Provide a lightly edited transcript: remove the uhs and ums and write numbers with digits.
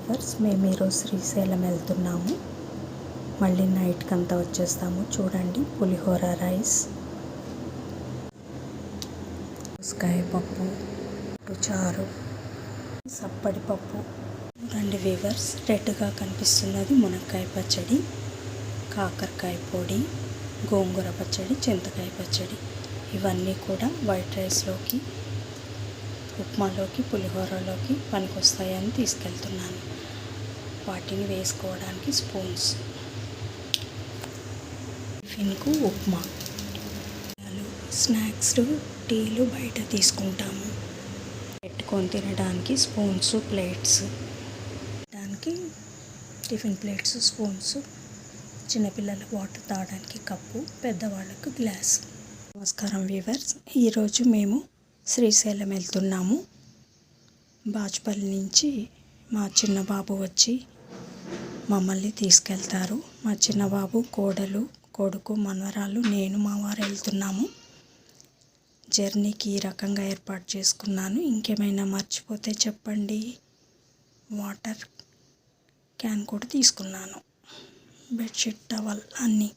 Weavers, మేము ఈరోజు శ్రీశైలం వెళ్తున్నాము. మళ్ళీ నైట్కి అంతా వచ్చేస్తాము. చూడండి, పులిహోర రైస్, దోసకాయ పప్పు, చారు, సప్పడి పప్పు. చూడండి వీవర్స్, రెడ్గా కనిపిస్తున్నది మునక్కాయ పచ్చడి, కాకరకాయ పొడి, గోంగూర పచ్చడి, చింతకాయ పచ్చడి. ఇవన్నీ కూడా వైట్ రైస్లోకి, ఉప్మాలోకి, పులిహోరలోకి పనికొస్తాయని తీసుకెళ్తున్నాను. వాటిని వేసుకోవడానికి స్పూన్స్. టిఫిన్కు ఉప్మా, స్నాక్స్, టీలు బయట తీసుకుంటాము. పెట్టుకొని తినడానికి స్పూన్స్, ప్లేట్స్, దానికి టిఫిన్ ప్లేట్స్, స్పూన్స్, చిన్నపిల్లలకు వాటర్ తాగడానికి కప్పు, పెద్దవాళ్ళకు గ్లాస్. నమస్కారం వీవర్స్, ఈరోజు మేము శ్రీశైలం వెళ్తున్నాము. బాచుపల్లి నుంచి మా చిన్నబాబు వచ్చి మమ్మల్ని తీసుకెళ్తారు. మా చిన్నబాబు, కోడలు, కొడుకు, మనవరాలు, నేను, మా వారు వెళ్తున్నాము. జర్నీకి ఈ రకంగా ఏర్పాటు చేసుకున్నాను. ఇంకేమైనా మర్చిపోతే చెప్పండి. వాటర్ క్యాన్ కూడా తీసుకున్నాను. బెడ్షీట్, టవల్ అన్నీ.